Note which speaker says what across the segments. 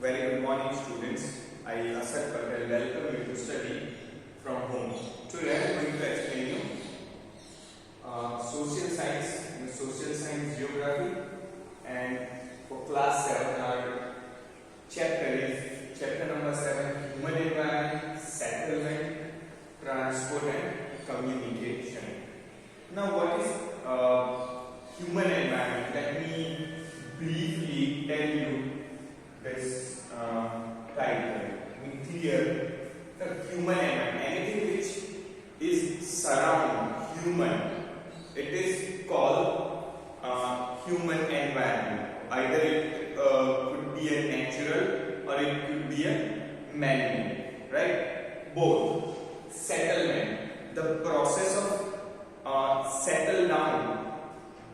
Speaker 1: Very good morning, students. I, Asad Patel, welcome you to study from home. Today I am going to explain you social science, geography, and for class 7, our chapter number 7, human environment, settlement, transport, and communication. Now, what is human environment? Let me briefly tell you this title. Clear the human environment. Anything which is surround human, it is called human environment. Either it could be a natural or it could be a man-made, right? Both. Settlement, the process of settle down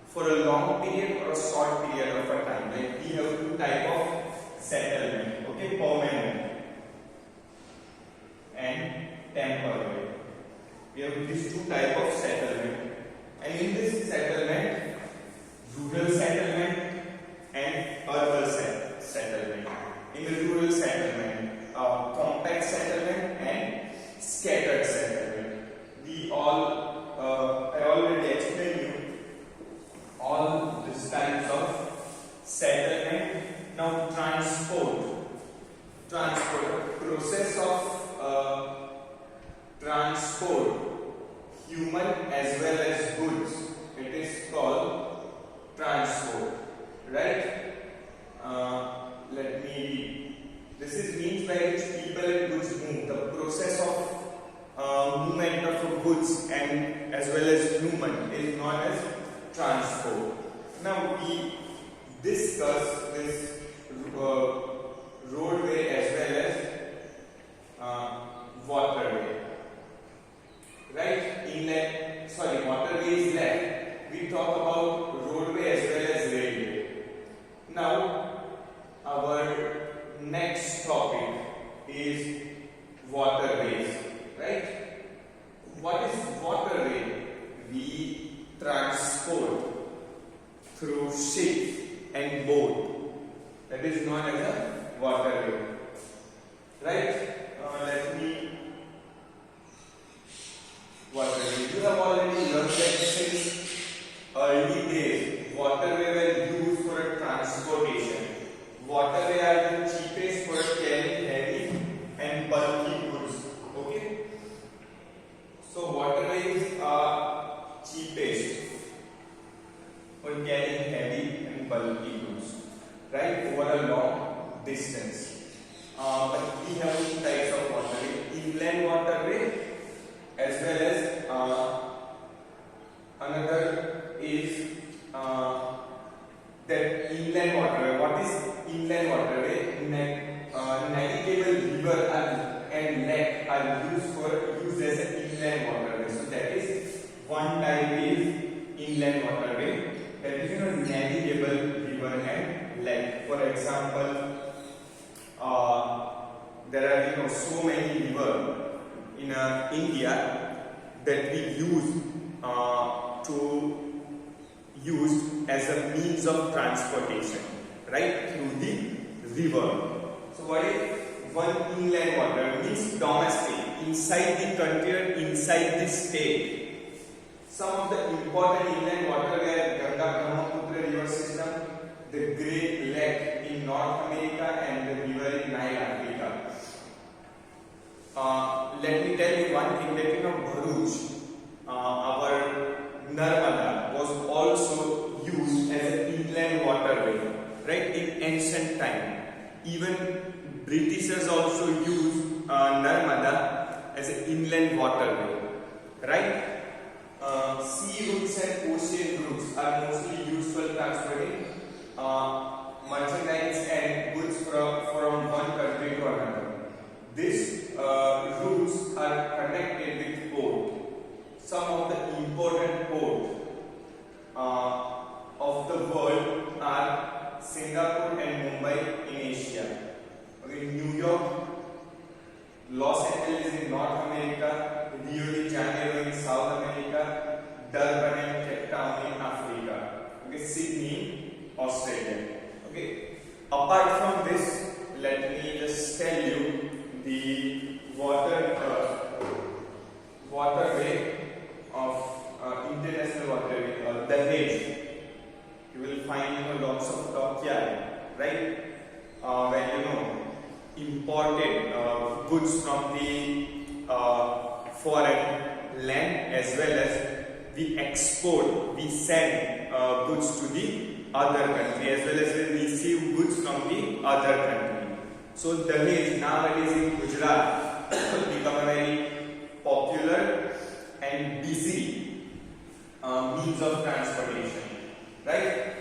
Speaker 1: for a long period or a short period of a time. Like we have two type of settlement, okay, permanent and temporary. We have these two type of settlement, and in this settlement, rural settlement and urban settlement. In the rural settlement, compact settlement and scattered settlement. I already explained you all these types of settlement. Now transport, process of transport human as well as goods. It is called transport, right? Let me read. This is means by which people and goods move. The process of movement of goods and as well as human is known as transport. Now we discuss this roadway as well as waterway, right? Waterway is left. We talk about roadway as well as railway. Now our next topic is waterways, right? What is waterway? We transport through ship and boat. That is known as a waterway, right? Let me waterway. You have already learned that since early days, waterway were used for transportation. Waterway are the cheapest for carrying heavy and bulky goods. Okay, so waterways are cheapest for carrying heavy and bulky goods, right, over a long distance. But we have two types of waterway: inland waterway as well as another is that inland waterway. What is inland waterway? Navigable river and lake are used as an inland waterway. So that is one type is inland waterway. That is navigable river and lake. For example, there are so many rivers in India that we use as a means of transportation, right, through the river. So what is one inland water? Means domestic, inside the country or inside the state. Some of the important inland water were Ganga Brahmaputra river system, the Great Lake in North America, and the river in Nile, Africa. Let me tell you one thing that Bharuch, our Narmada, was also used as an inland waterway, right, in ancient time. Even Britishers also used Narmada as an inland waterway, right? Sea routes and ocean routes are mostly used for transporting merchandise and goods from one country to another. These routes are connected with port. Some of the important ports of the world are Singapore and Mumbai in Asia. Okay, New York, Los Angeles in North America, Rio de Janeiro in South America, Durban and Cape Town in Africa. Okay, Sydney, Australia. Okay, apart from this, let me just tell you the waterway of international waterway, Dahej. You will find lots of dockyard, right? Where imported goods from the foreign land, as well as we send goods to the other country, as well as we receive goods from the other country. So Dahej nowadays in Gujarat become a very popular and busy means of transportation, right?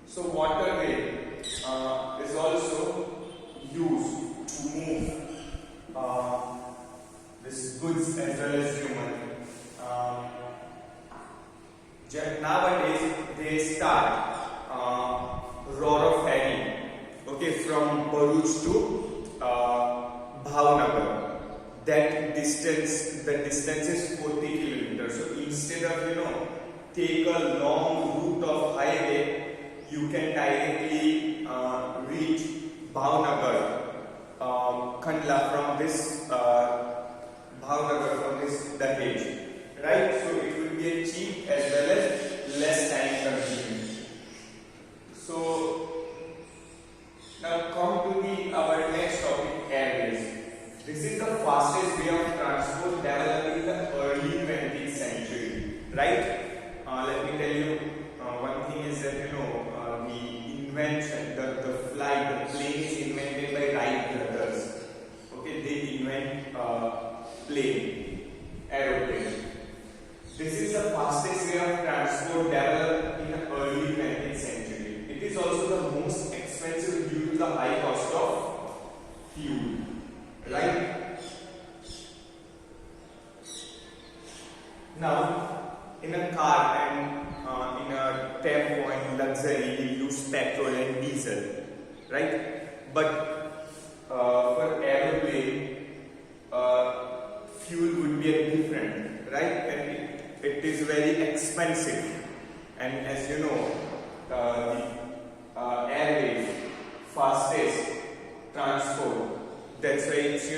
Speaker 1: So waterway is also used to move this goods as well as human. Nowadays they start Ro-Ro ferry, okay, from Bharuch to Bhavnagar. The distance is 40 kilometers. So instead of take a long route of highway, you can directly reach Bhavnagar, Kandla from this Bhavnagar from this Dahej, right? So it will be a cheap as well as less time consuming. So now come to our next topic, airways. This is the fastest way of transport developed in the early 20th century, right? Let me tell you, one thing is that the invention, the flight, the plane is invented by Wright brothers. Okay, they invent plane, aeroplane. This is the fastest way of transport developed in the early 20th century. It is also the most expensive due to the high cost of fuel, right? Now, in a car and in a tempo and luxury, we use petrol and diesel, right? But for aeroplane, fuel would be different, right? And it is very expensive. And as you know, the airways, fastest transport, that's why it's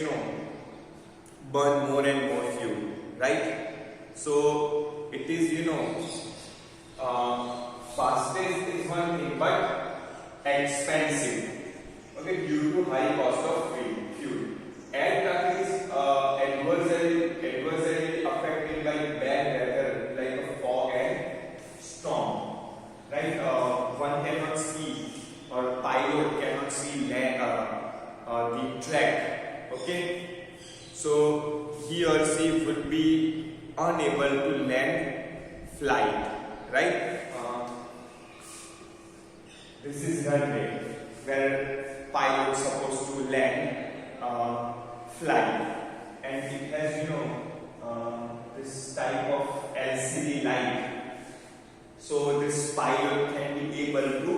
Speaker 1: burn more and more fuel, right? So it is fastest is one thing, but expensive, okay, due to high cost of fuel. Air traffic is adversely affected by bad weather like a fog and storm, right? One cannot see, or pilot cannot see the track, okay? So he or she would be unable to land flight, right? This is runway where pilots supposed to land flight, and it has this type of LCD light, so this pilot can be able to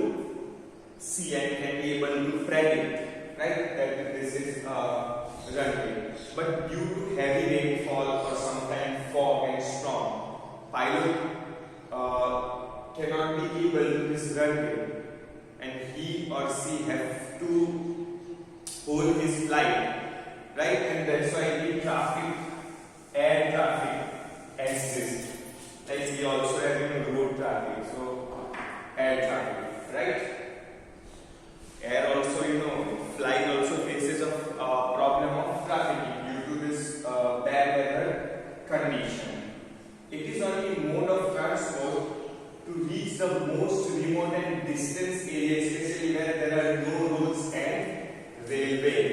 Speaker 1: see and can be able to predict, right, that this is runway. But due to heavy rainfall or sometimes fog and storm, pilot cannot be able to this runway, and he or she have to hold his flight, right? And that's why the air traffic exists. Like we also have road traffic, so air traffic, right? Air also, flight also faces a problem of trafficking due to this bad weather condition. It is only mode of transport to reach the most remote and distant areas, especially where there are no roads and railway.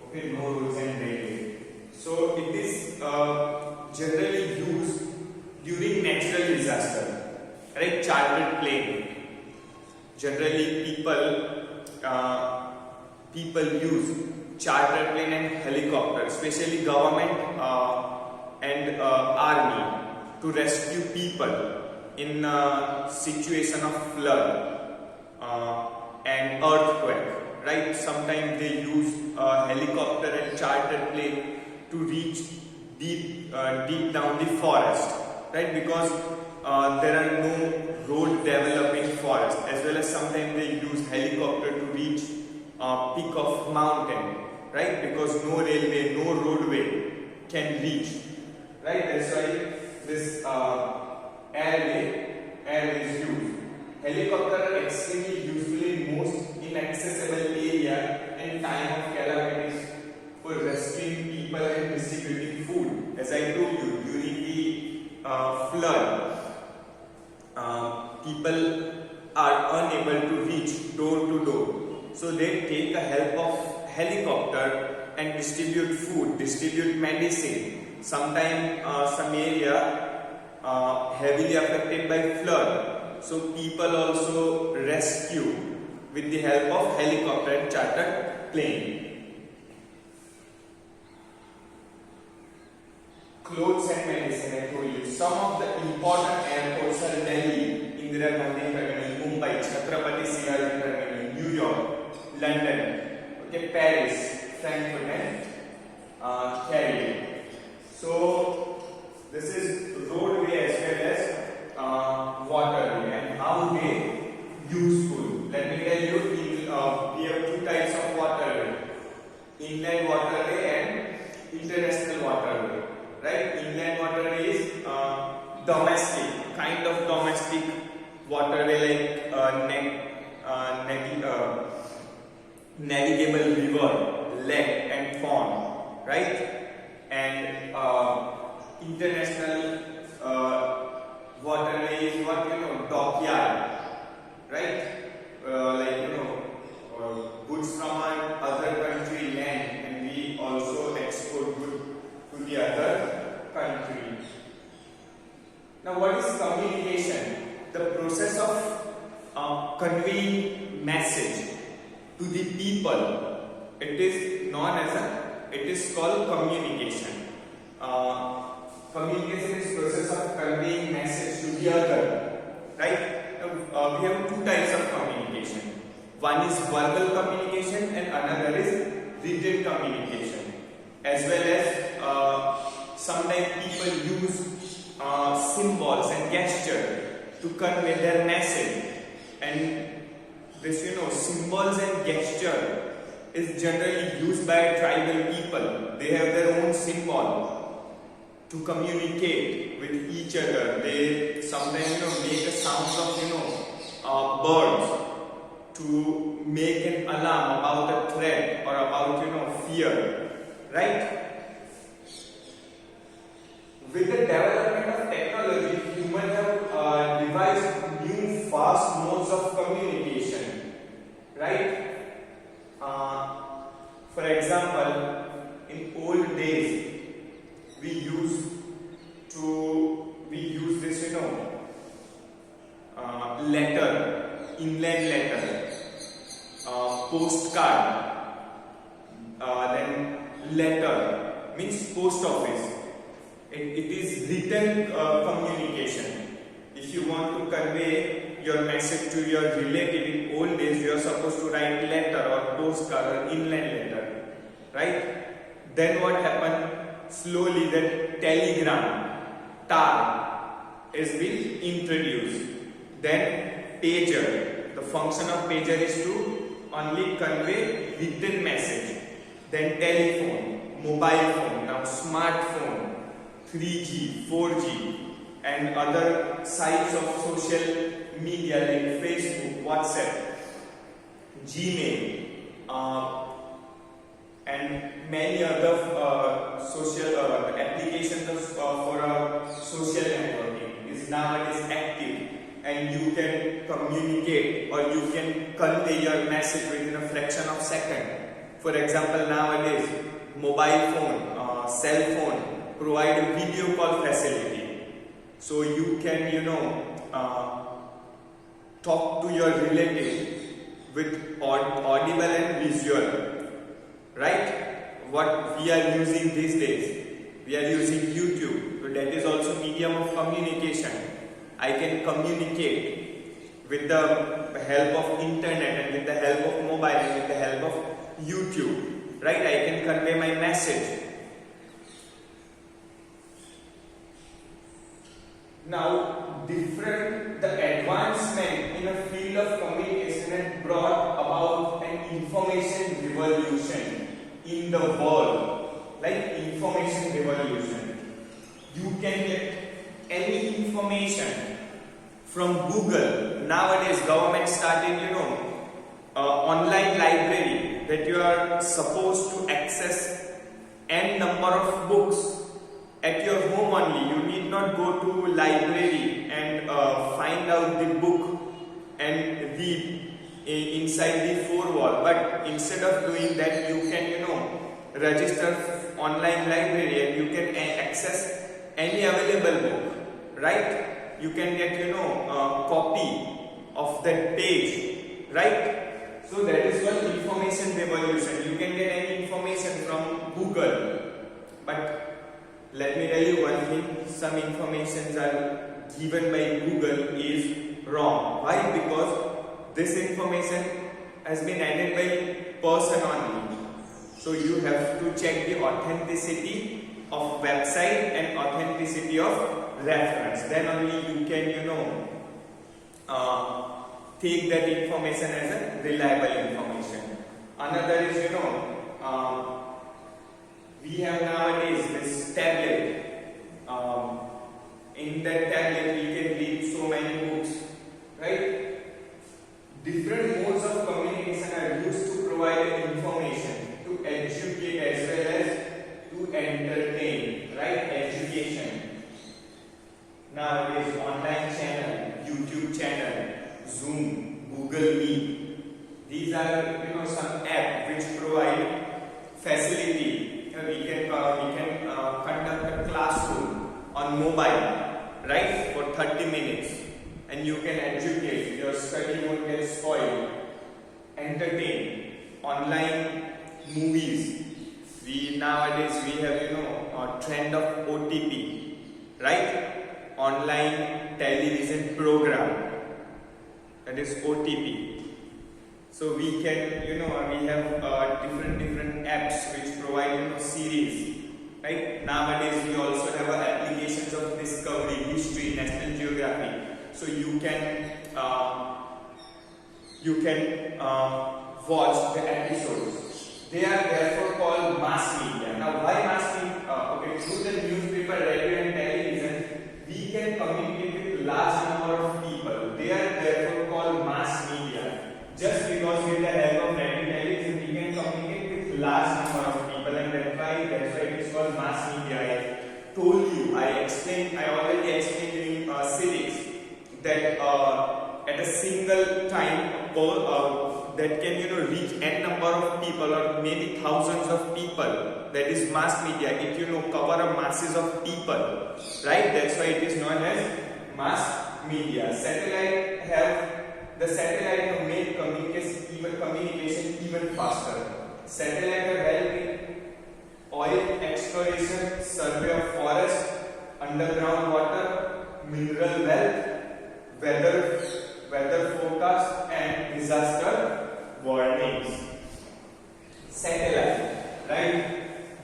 Speaker 1: Okay, no roads and railway. So it is generally used during natural disaster, right? Chartered plane. Generally, people use chartered plane and helicopter, especially government and army, to rescue people in a situation of flood and earthquake, right? Sometimes they use helicopter and chartered plane to reach deep down the forest, right? Because there are no road developing forest, as well as sometimes they use helicopter to reach peak of mountain, right? Because no railway, no roadway can reach, right? That's why this airway is used. Helicopter are extremely usefully most inaccessible area in time of calamities for rescuing people and distributing food. As I told you, during the flood, people are unable to reach door to door. So they take the help of helicopter and distribute food, distribute medicine. Sometimes some area heavily affected by flood. So people also rescue with the help of helicopter and chartered plane. Clothes and medicine, I told you. Some of the important airports are Delhi, Indira Gandhi Terminal, Mumbai, Chhatrapati Shivaji Terminal, New York, London, okay, Paris, Frankfurt, and Cali. So this is roadway as well as waterway, and how they useful. Let me tell you, we have two types of waterway: inland waterway and international waterway. Right? Inland waterway is domestic, kind of domestic waterway like navigable river, lake and pond, right? And international waterway is what dockyard, right? Goods from other country land, and we also export goods to the other country. Now, what is communication? The process of conveying message to the people. It is known as it is called communication. Communication is process of conveying message to the other, right? Now, we have two types of communication. One is verbal communication and another is written communication. As well as sometimes people use symbols and gesture to convey their message. And this, symbols and gesture is generally used by tribal people. They have their own symbol to communicate with each other. They sometimes make a sound of birds to make an alarm about a threat or about fear, right? With the development of technology, humans have devised new fast modes of communication, right? For example, in old days, we used this, letter, inland letter, postcard, then letter means post office. It is written communication. If you want to convey your message to your relative in old days, you are supposed to write letter or postcard or inland letter, right? Then what happened? Slowly that telegram, tar, is being introduced. Then pager. The function of pager is to only convey written message. Then telephone, mobile phone, now smartphone, 3G, 4G, and other sites of social media like Facebook, WhatsApp, Gmail, and many other social applications for social networking is nowadays active, and you can communicate or you can convey your message within a fraction of second. For example, nowadays mobile phone, cell phone provide a video call facility, so you can talk to your relative with audible and visual, right? What we are using these days, we are using YouTube, so that is also medium of communication. I can communicate with the help of internet and with the help of mobile and with the help of YouTube, right? I can convey my message. Now, the advancement in a field of communication has brought about an information revolution in the world, like information revolution. You can get any information from Google. Nowadays, government started, online library that you are supposed to access n number of books at your home only. You need not go to library and find out the book and read inside the four wall. But instead of doing that, you can register online library and you can access any available book, right? You can get a copy of that page, right? So that is one information revolution. You can get any information from Google. But let me tell you one thing, some informations are given by Google is wrong. Why? Because this information has been added by person only. So you have to check the authenticity of website and authenticity of reference. Then only you can take that information as a reliable information. Another is we have nowadays this tablet. In that tablet we can read so many books, right? Different modes of communication are used to provide information, to educate as well as to entertain, right? Education. Nowadays online channel, YouTube channel, Zoom, Google Meet. These are some app which provide facility. We can conduct a classroom on mobile, right, for 30 minutes, and you can educate. Your study won't get spoiled. Entertain. Online movies. Nowadays we have a trend of OTT, right? Online television program. That is OTP. So we can, we have different apps which provide, series, right? Nowadays we also have applications of Discovery, History, National Geography. So you can watch the episodes. They are therefore called mass media. Now, why mass media? Through the newspaper, radio, and television, we can communicate with large number of people. They are therefore called mass media. Just because with the help of radio and television, we can communicate with large number of people, and that's why it is called mass media. I told you, I already explained in civics that at a single time, that can reach n number of people or maybe thousands of people. That is mass media. It cover a masses of people, right? That's why it is known as mass media. The satellite have made communication even faster. Satellite have helped in oil exploration, survey of forest, underground water, mineral wealth, weather forecast, and disaster warnings. Satellite, right?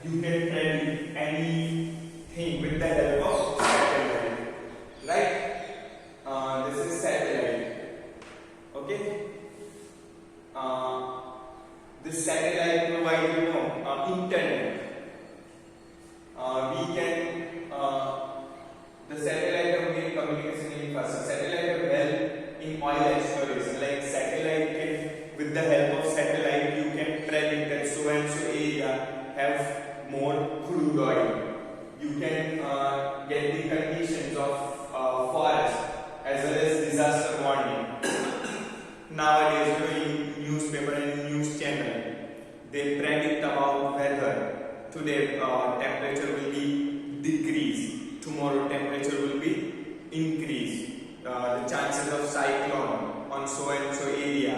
Speaker 1: You can predict anything with the help of satellite, right? This is satellite. Okay. This satellite provides internet. The satellite have made communication even faster. Satellite have helped in oil exploration. Like satellite can, with the help of satellite, you can predict that so and so area have more crude oil. You can get the conditions of forest as well as disaster warning. Nowadays, in newspaper and news channel, they predict about weather. Today, temperature will be decrease. Tomorrow, temperature will be increase. The chances of cyclone on so and so area,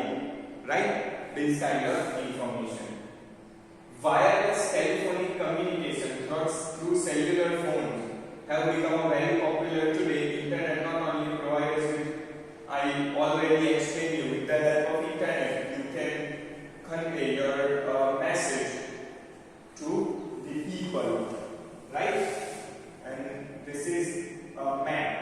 Speaker 1: right? This kind of information. Wireless telephonic communication through cellular phones have become very popular today. Internet not only provides us with, I already explained you, with the help of internet, you can convey your message to the people, right? And this is a map.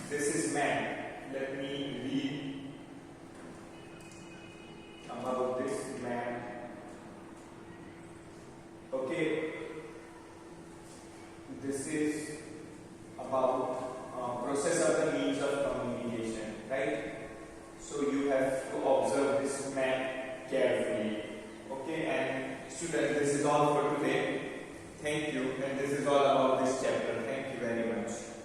Speaker 1: This is map. Let me Students, this is all for today. Thank you, and this is all about this chapter. Thank you very much.